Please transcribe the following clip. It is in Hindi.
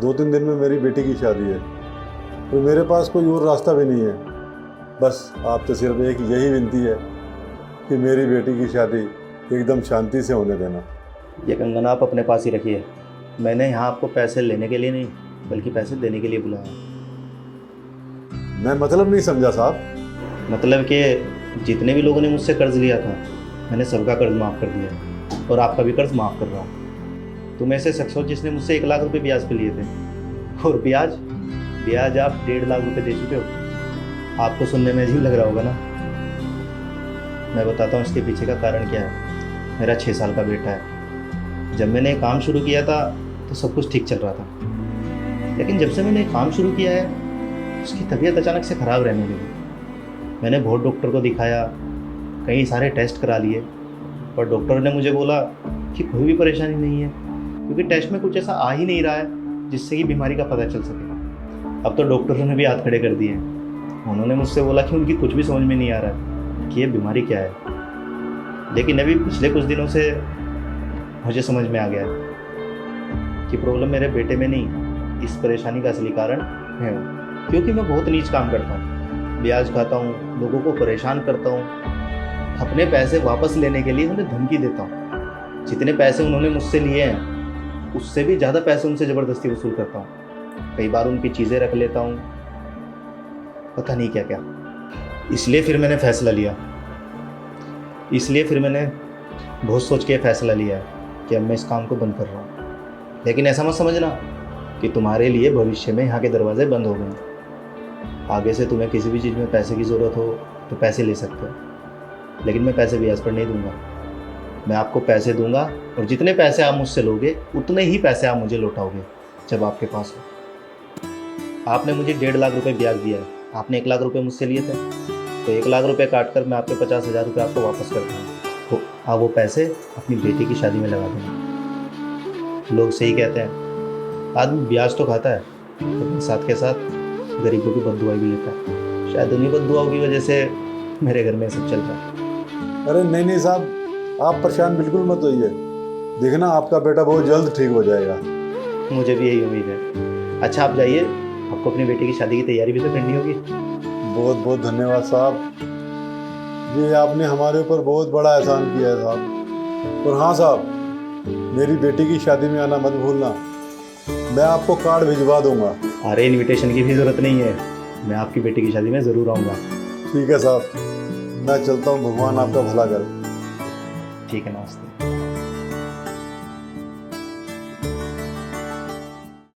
2-3 दिन में मेरी बेटी की शादी है, तो मेरे पास कोई और रास्ता भी नहीं है। बस आपसे सिर्फ एक यही विनती है कि मेरी बेटी की शादी एकदम शांति से होने देना। ये कंगन आप अपने पास ही रखिए। मैंने यहाँ आपको पैसे लेने के लिए नहीं बल्कि पैसे देने के लिए बुलाया। मैं मतलब नहीं समझा साहब। मतलब कि जितने भी लोगों ने मुझसे कर्ज लिया था मैंने सबका कर्ज माफ़ कर दिया और आपका भी कर्ज माफ़ कर रहा हूँ। तुम ऐसे शख्स हो जिसने मुझसे 1 लाख रुपए ब्याज पे लिए थे और ब्याज आप 1.5 लाख रुपए दे चुके हो। आपको सुनने में अजीब लग रहा होगा ना। मैं बताता हूँ इसके पीछे का कारण क्या है। मेरा 6 साल का बेटा है। जब मैंने काम शुरू किया था तो सब कुछ ठीक चल रहा था, लेकिन जब से मैंने काम शुरू किया है उसकी तबीयत अचानक से ख़राब रहने लगी। मैंने बहुत डॉक्टर को दिखाया, कई सारे टेस्ट करा लिए, पर डॉक्टर ने मुझे बोला कि कोई भी परेशानी नहीं है, क्योंकि टेस्ट में कुछ ऐसा आ ही नहीं रहा है जिससे कि बीमारी का पता चल सके। अब तो डॉक्टरों ने भी हाथ खड़े कर दिए हैं। उन्होंने मुझसे बोला कि उनकी कुछ भी समझ में नहीं आ रहा है कि ये बीमारी क्या है। लेकिन अभी पिछले कुछ दिनों से मुझे समझ में आ गया है कि प्रॉब्लम मेरे बेटे में नहीं, इस परेशानी का असली कारण मैं हूँ। क्योंकि मैं बहुत नीच काम करता हूँ, ब्याज खाता हूँ, लोगों को परेशान करता हूँ, अपने पैसे वापस लेने के लिए उन्हें धमकी देता हूँ। जितने पैसे उन्होंने मुझसे लिए हैं उससे भी ज़्यादा पैसे उनसे ज़बरदस्ती वसूल करता हूँ। कई बार उनकी चीज़ें रख लेता हूँ, पता नहीं क्या क्या। इसलिए फिर मैंने बहुत सोच के फैसला लिया है कि अब मैं इस काम को बंद कर रहा हूँ। लेकिन ऐसा मत समझना कि तुम्हारे लिए भविष्य में यहाँ के दरवाजे बंद हो गए। आगे से तुम्हें किसी भी चीज़ में पैसे की ज़रूरत हो तो पैसे ले सकते हो, लेकिन मैं पैसे ब्याज पर नहीं दूंगा। मैं आपको पैसे दूंगा और जितने पैसे आप मुझसे लोगे उतने ही पैसे आप मुझे लौटाओगे जब आपके पास हो। आपने मुझे 1.5 लाख रुपए ब्याज दिया है, आपने 1 लाख रुपए मुझसे लिए थे, तो 1 लाख रुपए काट कर मैं आपके 50,000 रुपये आपको वापस करता हूँ। तो आप वो पैसे अपनी बेटी की शादी में लगा देना। लोग सही कहते हैं, आदमी ब्याज तो खाता है लेकिन साथ के साथ गरीबों की बद्दुआ भी लेता है। शायद उन्हीं बद्दुआओं की वजह से मेरे घर में सब चल रहा है। अरे नहीं साहब, आप परेशान बिल्कुल मत होइए। देखना आपका बेटा बहुत जल्द ठीक हो जाएगा। मुझे भी यही उम्मीद है। अच्छा आप जाइए, आपको अपनी बेटी की शादी की तैयारी भी तो करनी होगी। बहुत बहुत धन्यवाद साहब, ये आपने हमारे ऊपर बहुत बड़ा एहसान किया है साहब। और हाँ साहब, मेरी बेटी की शादी में आना मत भूलना, मैं आपको कार्ड भिजवा दूंगा। अरे इनविटेशन की भी ज़रूरत नहीं है, मैं आपकी बेटी की शादी में ज़रूर आऊँगा। ठीक है साहब, मैं चलता हूँ, भगवान आपका भला करे। ठीक है, नमस्ते।